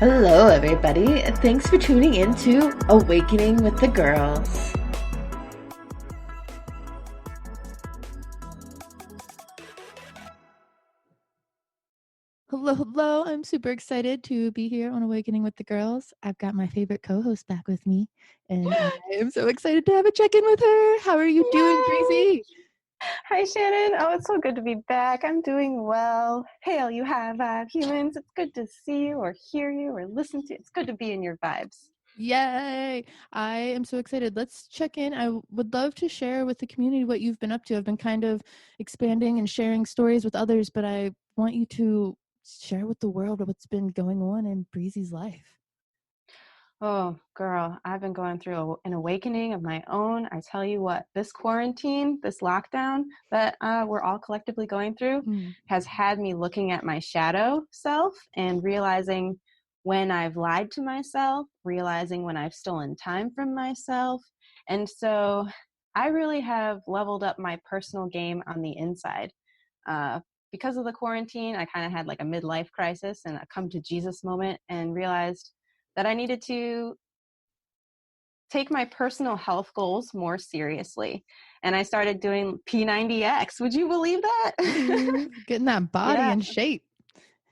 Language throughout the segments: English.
Hello, everybody. Thanks for tuning in to Awakening with the Girls. Hello. I'm super excited to be here on Awakening with the Girls. I've got my favorite co-host back with me, and I am so excited to have a check-in with her. How are you doing, Yay! Breezy? Hi, Shannon. Oh, it's so good to be back. I'm doing well. Hail, you high vibe humans. It's good to see you or hear you or listen to you. It's good to be in your vibes. Yay! I am so excited. Let's check in. I would love to share with the community what you've been up to. I've been kind of expanding and sharing stories with others, but I want you to share with the world what's been going on in Breezy's life. Oh, girl, I've been going through an awakening of my own. I tell you what, this quarantine, this lockdown that we're all collectively going through has had me looking at my shadow self and realizing when I've lied to myself, realizing when I've stolen time from myself. And so I really have leveled up my personal game on the inside. Uh, because of the quarantine, I kind of had like a midlife crisis and a come to Jesus moment and realized that I needed to take my personal health goals more seriously. And I started doing P90X. Would you believe that? Getting that body Yeah. in shape.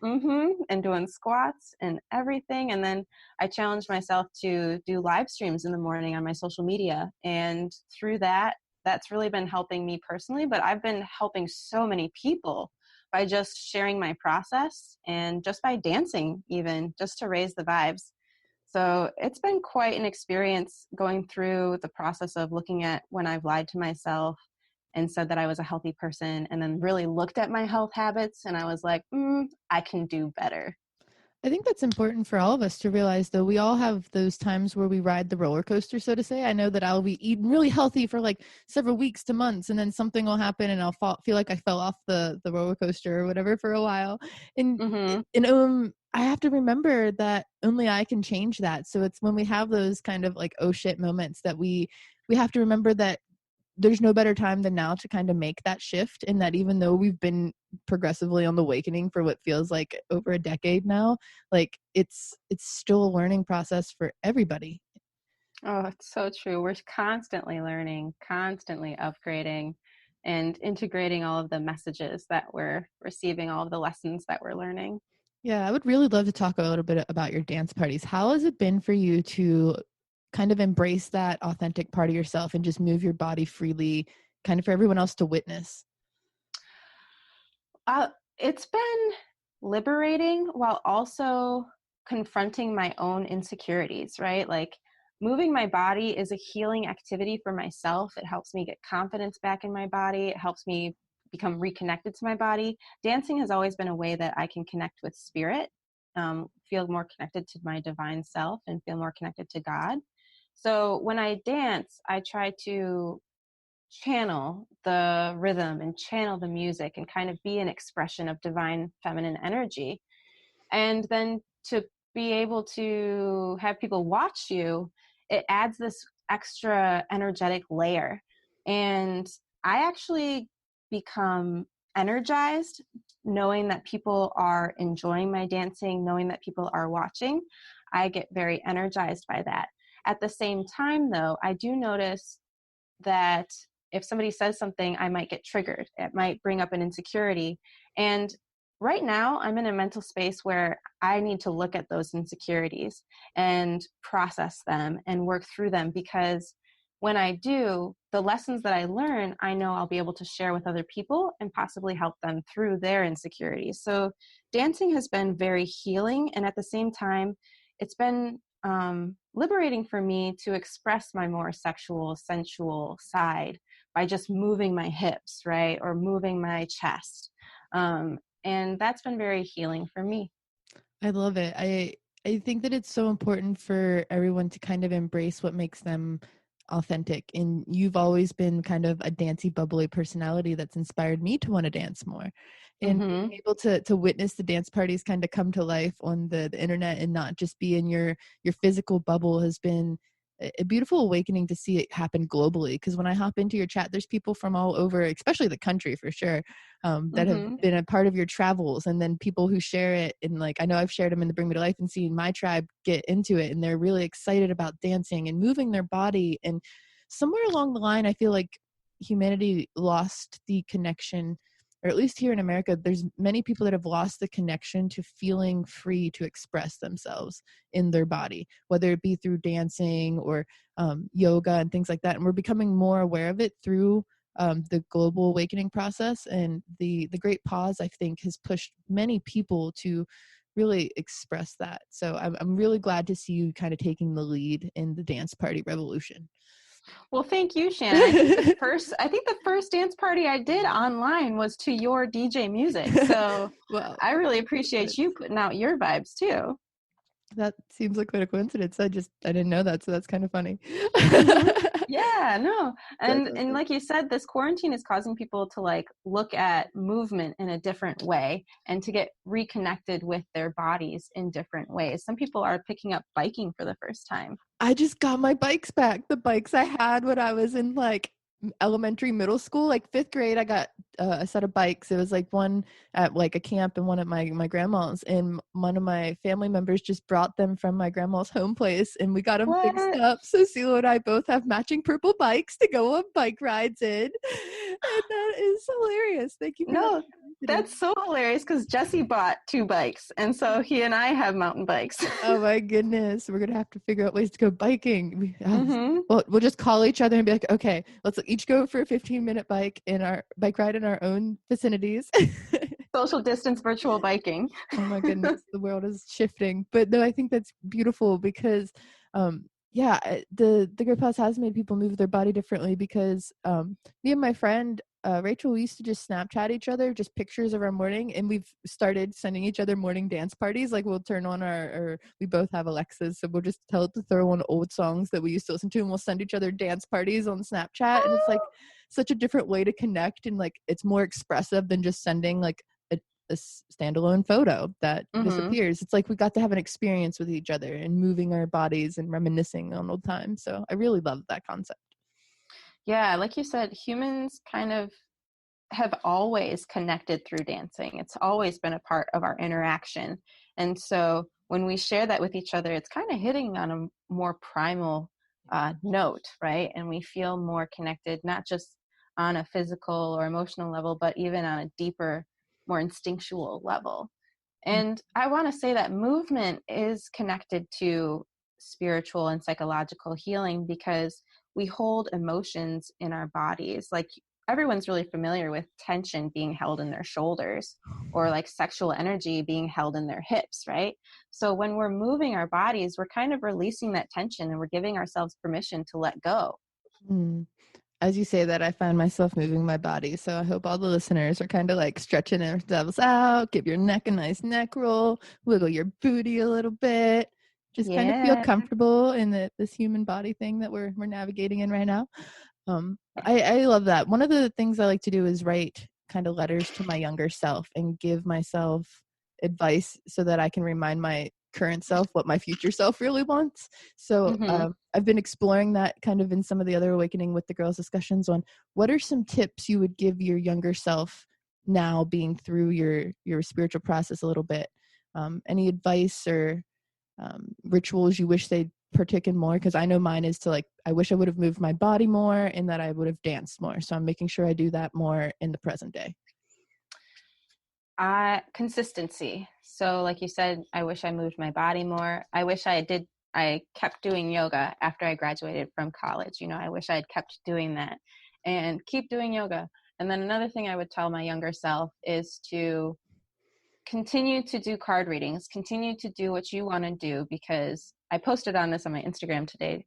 And doing squats and everything. And then I challenged myself to do live streams in the morning on my social media. And through that, that's really been helping me personally, but I've been helping so many people by just sharing my process and just by dancing, even just to raise the vibes. So it's been quite an experience going through the process of looking at when I've lied to myself and said that I was a healthy person, and then really looked at my health habits and I was like, I can do better. I think that's important for all of us to realize, though. We all have those times where we ride the roller coaster, so to say. I know that I'll be eating really healthy for like several weeks to months, and then something will happen and I'll feel like I fell off the roller coaster or whatever for a while. And, Mm-hmm. I have to remember that only I can change that. So it's when we have those kind of like, oh shit moments that we have to remember that there's no better time than now to kind of make that shift, and that even though we've been progressively on the awakening for what feels like over a decade now, like it's still a learning process for everybody. Oh, it's so true. We're constantly learning, constantly upgrading, and integrating all of the messages that we're receiving, all of the lessons that we're learning. Yeah, I would really love to talk a little bit about your dance parties. How has it been for you to kind of embrace that authentic part of yourself and just move your body freely, kind of for everyone else to witness? Uh, it's been liberating while also confronting my own insecurities, right? Like moving my body is a healing activity for myself. It helps me get confidence back in my body. It helps me become reconnected to my body. Dancing has always been a way that I can connect with spirit, feel more connected to my divine self, and feel more connected to God. So when I dance, I try to channel the rhythm and channel the music and kind of be an expression of divine feminine energy. And then to be able to have people watch you, it adds this extra energetic layer. And I actually become energized knowing that people are enjoying my dancing, knowing that people are watching. I get very energized by that. At the same time, though, I do notice that if somebody says something, I might get triggered. It might bring up an insecurity. And right now, I'm in a mental space where I need to look at those insecurities and process them and work through them, because when I do, the lessons that I learn, I know I'll be able to share with other people and possibly help them through their insecurities. So dancing has been very healing. And at the same time, it's been liberating for me to express my more sexual, sensual side by just moving my hips, right? Or moving my chest. And that's been very healing for me. I love it. I think that it's so important for everyone to kind of embrace what makes them authentic. And you've always been kind of a dancey, bubbly personality that's inspired me to want to dance more. And being Mm-hmm. able to witness the dance parties kind of come to life on the internet and not just be in your physical bubble has been a beautiful awakening to see it happen globally. Because when I hop into your chat, there's people from all over, especially the country for sure, that have been a part of your travels, and then people who share it. And like, I know I've shared them in the Bring Me to Life and seen my tribe get into it, and they're really excited about dancing and moving their body. And somewhere along the line, I feel like humanity lost the connection, or at least here in America, there's many people that have lost the connection to feeling free to express themselves in their body, whether it be through dancing or yoga and things like that. And we're becoming more aware of it through the global awakening process. And the Great Pause, I think, has pushed many people to really express that. So I'm really glad to see you kind of taking the lead in the dance party revolution. Well, thank you, Shannon. I think the first dance party I did online was to your DJ music. So Well, I really appreciate you putting out your vibes too. That seems like quite a coincidence. I didn't know that, so that's kind of funny. Yeah, no. And That's and awesome. like you said, this quarantine is causing people to like look at movement in a different way and to get reconnected with their bodies in different ways. Some people are picking up biking for the first time. I just got my bikes back. The bikes I had when I was in like elementary, middle school, like 5th grade, I got a set of bikes. It was like one at like a camp and one at my grandma's. And one of my family members just brought them from my grandma's home place, and we got them fixed What? up. So Silo and I both have matching purple bikes to go on bike rides in. And that is hilarious. Thank you for No, that. that's so hilarious because Jesse bought 2 bikes. And so he and I have mountain bikes. Oh my goodness. We're going to have to figure out ways to go biking. Mm-hmm. Well, we'll just call each other and be like, okay, let's each go for a 15-minute bike ride in our own vicinities. Social distance virtual biking. Oh my goodness. The world is shifting. But no, I think that's beautiful because, the Great Pause has made people move their body differently because me and my friend, Rachel, we used to just Snapchat each other, just pictures of our morning, and we've started sending each other morning dance parties. Like we'll turn on we both have Alexas, so we'll just tell it to throw on old songs that we used to listen to, and we'll send each other dance parties on Snapchat. And it's like such a different way to connect, and like it's more expressive than just sending like a standalone photo that disappears. It's like we got to have an experience with each other and moving our bodies and reminiscing on old times. So I really love that concept. Yeah, like you said, humans kind of have always connected through dancing. It's always been a part of our interaction. And so when we share that with each other, it's kind of hitting on a more primal note, right? And we feel more connected, not just on a physical or emotional level, but even on a deeper, more instinctual level. And I want to say that movement is connected to spiritual and psychological healing because we hold emotions in our bodies. Like everyone's really familiar with tension being held in their shoulders or like sexual energy being held in their hips, right? So when we're moving our bodies, we're kind of releasing that tension and we're giving ourselves permission to let go. As you say that, I find myself moving my body. So I hope all the listeners are kind of like stretching themselves out, give your neck a nice neck roll, wiggle your booty a little bit, just kind of feel comfortable in this human body thing that we're navigating in right now. I love that. One of the things I like to do is write kind of letters to my younger self and give myself advice so that I can remind my current self what my future self really wants. So I've been exploring that kind of in some of the other Awakening with the Girls discussions on what are some tips you would give your younger self now being through your spiritual process a little bit. Any advice or rituals you wish they'd partake in more? Because I know mine is to like, I wish I would have moved my body more and that I would have danced more. So I'm making sure I do that more in the present day. Consistency. So like you said, I wish I moved my body more. I kept doing yoga after I graduated from college. You know, I wish I had kept doing that and keep doing yoga. And then another thing I would tell my younger self is to continue to do card readings, continue to do what you want to do, because I posted on this on my Instagram today.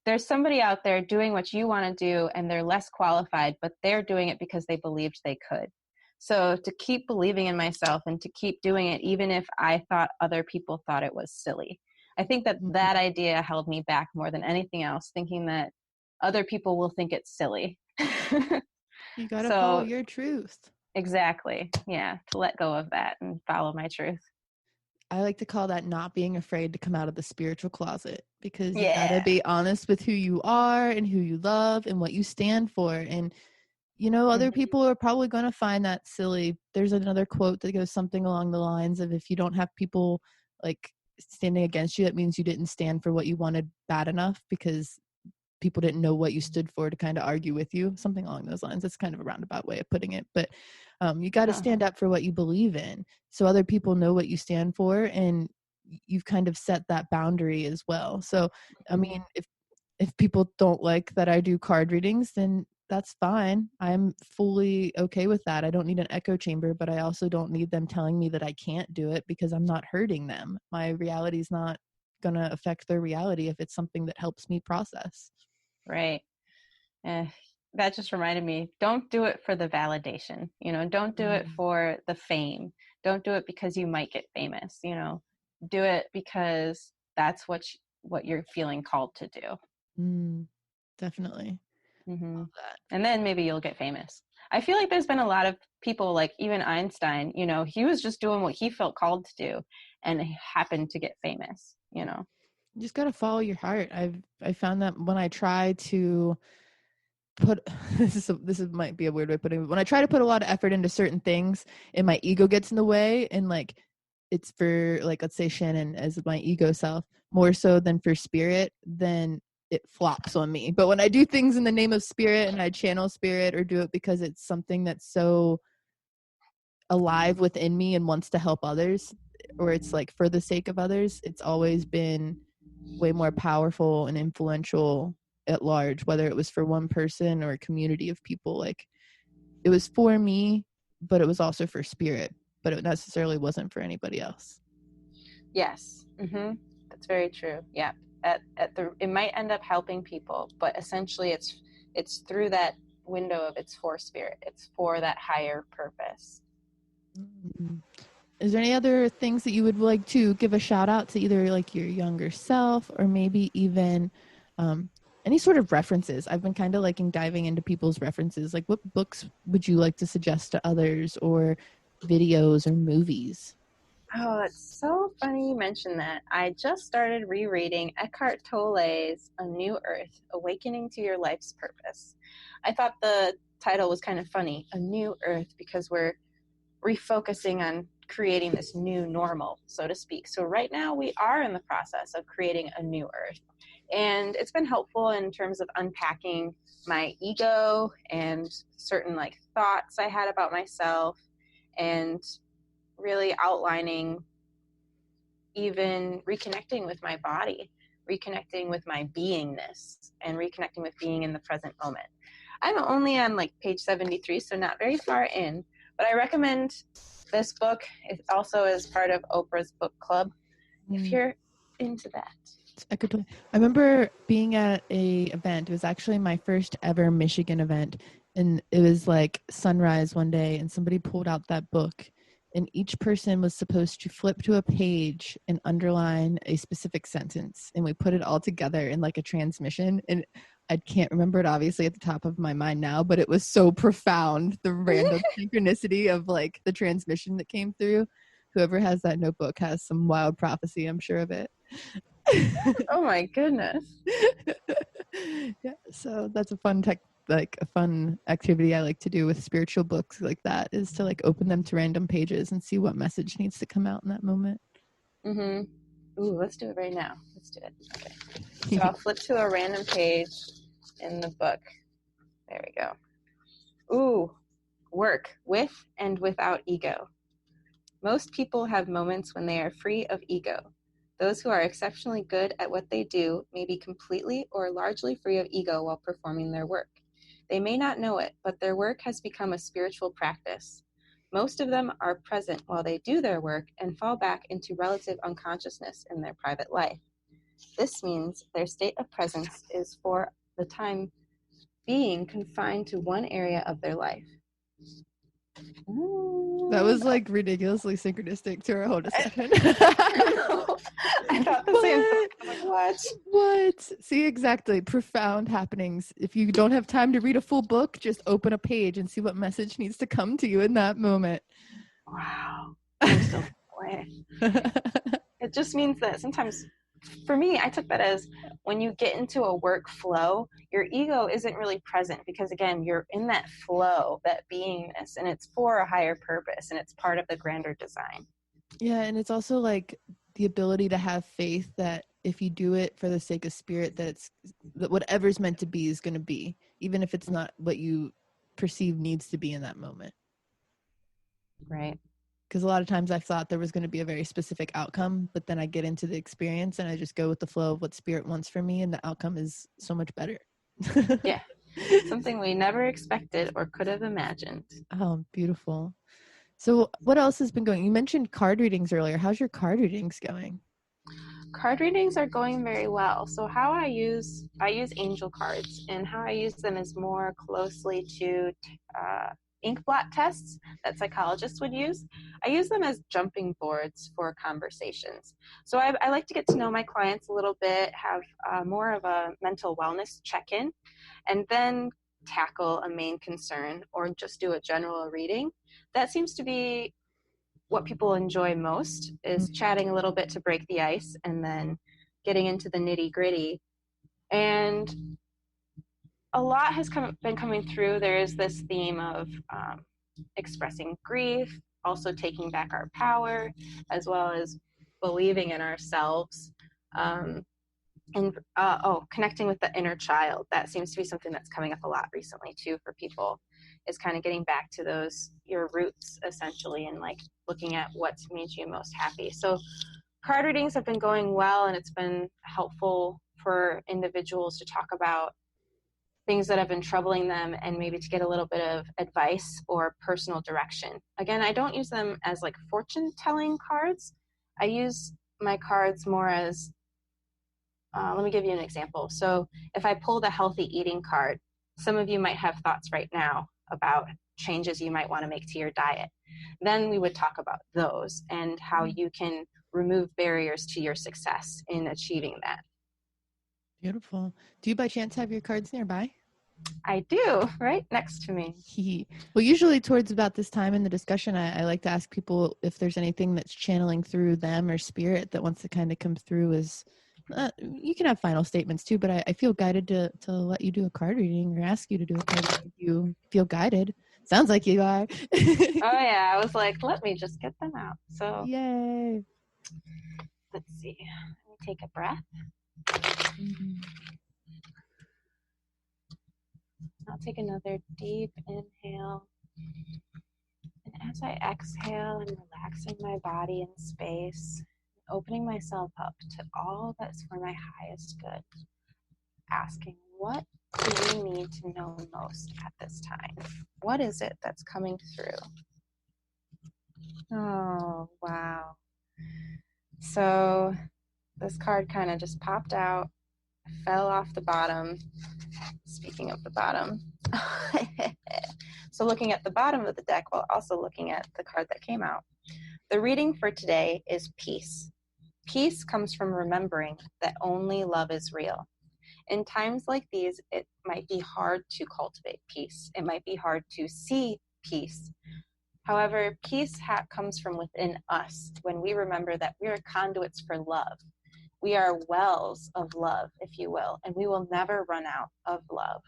There's somebody out there doing what you want to do and they're less qualified, but they're doing it because they believed they could. So to keep believing in myself and to keep doing it, even if I thought other people thought it was silly. I think that idea held me back more than anything else, thinking that other people will think it's silly. You got to follow your truth. Exactly. Yeah. To let go of that and follow my truth. I like to call that not being afraid to come out of the spiritual closet, because you gotta Yeah. be honest with who you are and who you love and what you stand for. And, other Mhm. people are probably going to find that silly. There's another quote that goes something along the lines of, if you don't have people like standing against you, that means you didn't stand for what you wanted bad enough, because people didn't know what you stood for to kind of argue with you, something along those lines. That's kind of a roundabout way of putting it, but you got to stand up for what you believe in, so other people know what you stand for, and you've kind of set that boundary as well. So I Mhm. mean, if people don't like that I do card readings, then that's fine. I'm fully okay with that. I don't need an echo chamber, but I also don't need them telling me that I can't do it, because I'm not hurting them. My reality is not going to affect their reality if it's something that helps me process. Right. Eh, that just reminded me, don't do it for the validation. Don't do it for the fame. Don't do it because you might get famous. Do it because that's what you're feeling called to do. Definitely. Hmm. Love that. And then maybe you'll get famous. I feel like there's been a lot of people, like even Einstein, he was just doing what he felt called to do and happened to get famous. You just got to follow your heart. I found that when I try to put this might be a weird way of putting it. When I try to put a lot of effort into certain things and my ego gets in the way, and like it's for, like, let's say Shannon as my ego self more so than for spirit, then it flops on me. But when I do things in the name of spirit and I channel spirit, or do it because it's something that's so alive within me and wants to help others, or it's like for the sake of others, it's always been way more powerful and influential at large, whether it was for one person or a community of people. Like, it was for me, but it was also for spirit, but it necessarily wasn't for anybody else. Yes. That's very true. Yeah. It might end up helping people, but essentially it's through that window of it's for spirit. It's for that higher purpose. Mm. Is there any other things that you would like to give a shout out to, either like your younger self, or maybe even any sort of references? I've been kind of liking diving into people's references. Like, what books would you like to suggest to others, or videos or movies? Oh, it's so funny you mentioned that. I just started rereading Eckhart Tolle's A New Earth, Awakening to Your Life's Purpose. I thought the title was kind of funny, A New Earth, because we're refocusing on creating this new normal, so to speak. So right now we are in the process of creating a new earth. And it's been helpful in terms of unpacking my ego and certain like thoughts I had about myself, and really outlining even reconnecting with my body, reconnecting with my beingness, and reconnecting with being in the present moment. I'm only on like page 73, so not very far in, but I recommend this book. It also is part of Oprah's book club, if you're into that. I remember being at a event. It was actually my first ever Michigan event, and it was like sunrise one day, and somebody pulled out that book, and each person was supposed to flip to a page and underline a specific sentence, and we put it all together in like a transmission. And I can't remember it obviously at the top of my mind now, but it was so profound, the random synchronicity of like the transmission that came through. Whoever has that notebook has some wild prophecy, I'm sure of it. Oh my goodness. Yeah, so that's a fun activity I like to do with spiritual books like that, is to like open them to random pages and see what message needs to come out in that moment. Ooh, let's do it right now. Let's do it. Okay. So I'll flip to a random page in the book. There we go. Ooh, work with and without ego. Most people have moments when they are free of ego. Those who are exceptionally good at what they do may be completely or largely free of ego while performing their work. They may not know it, but their work has become a spiritual practice. Most of them are present while they do their work and fall back into relative unconsciousness in their private life. This means their state of presence is for the time being confined to one area of their life. That was like ridiculously synchronistic to our whole discussion. I thought the same thing. I'm like, what? See, exactly. Profound happenings. If you don't have time to read a full book, just open a page and see what message needs to come to you in that moment. Wow. I'm still way. It just means that sometimes, for me, I took that as when you get into a work flow, your ego isn't really present because, again, you're in that flow, that beingness, and it's for a higher purpose and it's part of the grander design. Yeah, and it's also like the ability to have faith that if you do it for the sake of spirit, that whatever's meant to be is going to be, even if it's not what you perceive needs to be in that moment. Right. Because a lot of times I thought there was going to be a very specific outcome, but then I get into the experience and I just go with the flow of what spirit wants for me, and the outcome is so much better. Yeah. Something we never expected or could have imagined. Oh, beautiful. So what else has been going? You mentioned card readings earlier. How's your card readings going? Card readings are going very well. So how I use angel cards, and how I use them is more closely to ink blot tests that psychologists would use. I use them as jumping boards for conversations. So I like to get to know my clients a little bit, have more of a mental wellness check-in, and then tackle a main concern or just do a general reading. That seems to be what people enjoy most, is chatting a little bit to break the ice and then getting into the nitty gritty. And a lot has been coming through. There is this theme of expressing grief, also taking back our power, as well as believing in ourselves. And connecting with the inner child. That seems to be something that's coming up a lot recently too for people, is kind of getting back to your roots essentially, and like looking at what made you most happy. So card readings have been going well, and it's been helpful for individuals to talk about things that have been troubling them and maybe to get a little bit of advice or personal direction. Again, I don't use them as like fortune telling cards. I use my cards more as let me give you an example. So if I pull the healthy eating card, some of you might have thoughts right now about changes you might want to make to your diet. Then we would talk about those and how you can remove barriers to your success in achieving that. Beautiful. Do you by chance have your cards nearby? I do, right next to me. Well, usually towards about this time in the discussion, I like to ask people if there's anything that's channeling through them or spirit that wants to kind of come through as you can have final statements too, but I feel guided to let you do a card reading or ask you to do a card reading if you feel guided. Sounds like you are. Oh yeah, I was like, let me just get them out. So yay. Let's see. Let me take a breath. Mm-hmm. I'll take another deep inhale. And as I exhale, I'm relaxing my body and space, opening myself up to all that's for my highest good. Asking, what do we need to know most at this time? What is it that's coming through? Oh, wow. So this card kind of just popped out, fell off the bottom. Speaking of the bottom. So looking at the bottom of the deck while also looking at the card that came out. The reading for today is peace. Peace comes from remembering that only love is real. In times like these, it might be hard to cultivate peace. It might be hard to see peace. However, peace comes from within us when we remember that we are conduits for love. We are wells of love, if you will, and we will never run out of love.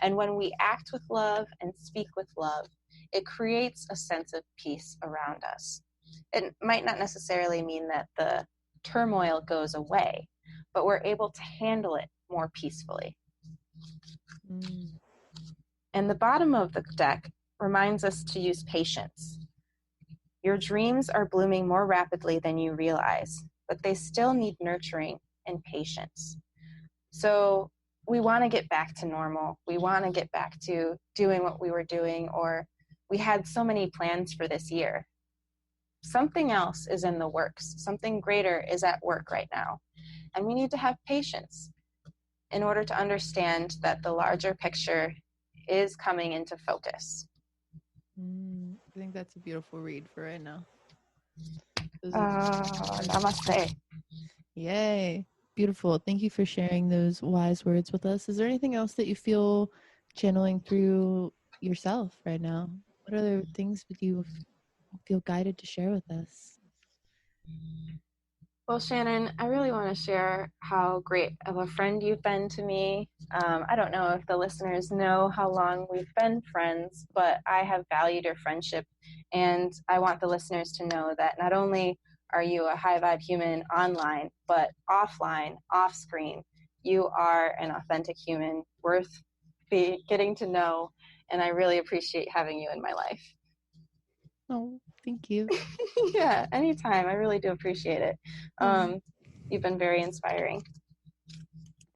And when we act with love and speak with love, it creates a sense of peace around us. It might not necessarily mean that the turmoil goes away, but we're able to handle it more peacefully. And the bottom of the deck reminds us to use patience. Your dreams are blooming more rapidly than you realize, but they still need nurturing and patience. So we want to get back to normal. We want to get back to doing what we were doing, or we had so many plans for this year. Something else is in the works. Something greater is at work right now. And we need to have patience in order to understand that the larger picture is coming into focus. I think that's a beautiful read for right now. Namaste. Yay. Beautiful. Thank you for sharing those wise words with us. Is there anything else that you feel channeling through yourself right now? What other things would you feel guided to share with us? Well, Shannon, I really want to share how great of a friend you've been to me. I don't know if the listeners know how long we've been friends, but I have valued your friendship. And I want the listeners to know that not only are you a high vibe human online, but offline, off screen, you are an authentic human worth getting to know. And I really appreciate having you in my life. Oh, thank you. Yeah, anytime. I really do appreciate it. Oh. You've been very inspiring.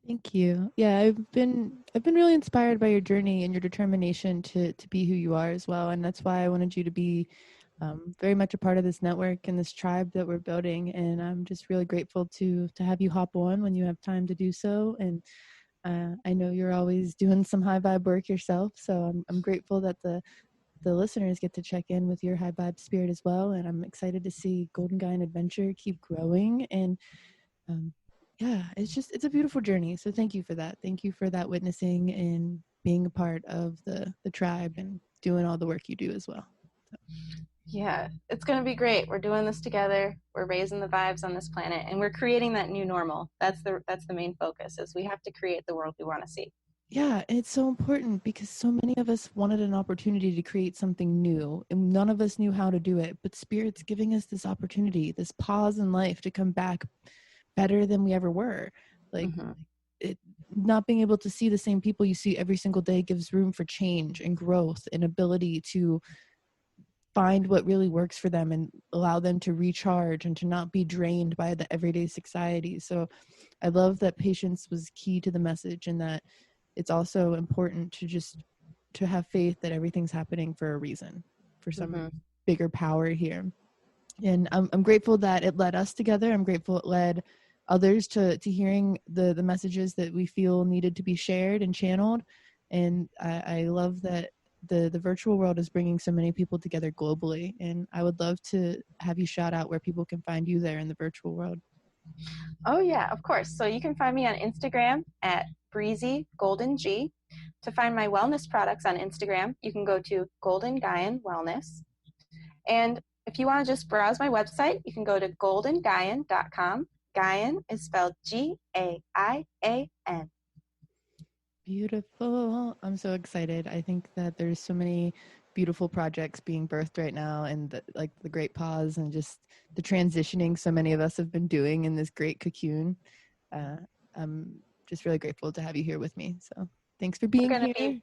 Thank you. Yeah, I've been really inspired by your journey and your determination to be who you are as well, and that's why I wanted you to be very much a part of this network and this tribe that we're building. And I'm just really grateful to have you hop on when you have time to do so. And I know you're always doing some high vibe work yourself, so I'm grateful that the listeners get to check in with your high vibe spirit as well. And I'm excited to see Golden Gaian Adventure keep growing. And um, yeah, it's a beautiful journey. So thank you for that. Thank you for that witnessing and being a part of the tribe and doing all the work you do as well. So. Yeah, it's going to be great. We're doing this together. We're raising the vibes on this planet, and we're creating that new normal. That's the main focus. Is we have to create the world we want to see. Yeah, it's so important because so many of us wanted an opportunity to create something new, and none of us knew how to do it. But Spirit's giving us this opportunity, this pause in life to come back better than we ever were. Like Mm-hmm. it, not being able to see the same people you see every single day gives room for change and growth and ability to find what really works for them and allow them to recharge and to not be drained by the everyday society. So I love that patience was key to the message, and that it's also important to just to have faith that everything's happening for a reason, for some Mm-hmm. bigger power here. And I'm grateful that it led us together. I'm grateful it led others to hearing the messages that we feel needed to be shared and channeled. And I love that the virtual world is bringing so many people together globally. And I would love to have you shout out where people can find you there in the virtual world. Oh yeah, of course. So you can find me on Instagram at Breezy Golden G. To find my wellness products on Instagram, you can go to Golden Gaian Wellness. And if you want to just browse my website, you can go to goldengaian.com. Gaian is spelled Gaian. Beautiful. I'm so excited. I think that there's so many beautiful projects being birthed right now, and like the great pause and just the transitioning so many of us have been doing in this great cocoon. Uh, I'm just really grateful to have you here with me. So thanks for being here.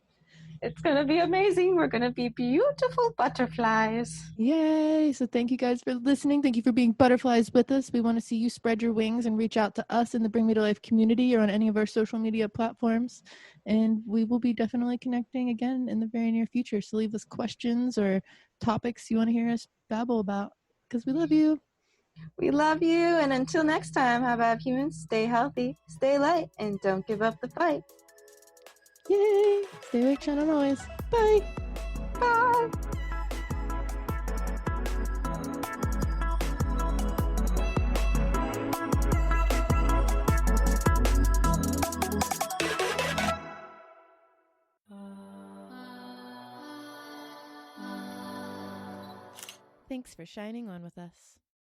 It's going to be amazing. We're going to be beautiful butterflies. Yay. So thank you guys for listening. Thank you for being butterflies with us. We want to see you spread your wings and reach out to us in the Bring Me to Life community or on any of our social media platforms. And we will be definitely connecting again in the very near future. So leave us questions or topics you want to hear us babble about, because we love you. We love you. And until next time, how about humans? Stay healthy, stay light, and don't give up the fight. Yay. Stay awake, shine on always. Bye. Bye. Thanks for shining on with us.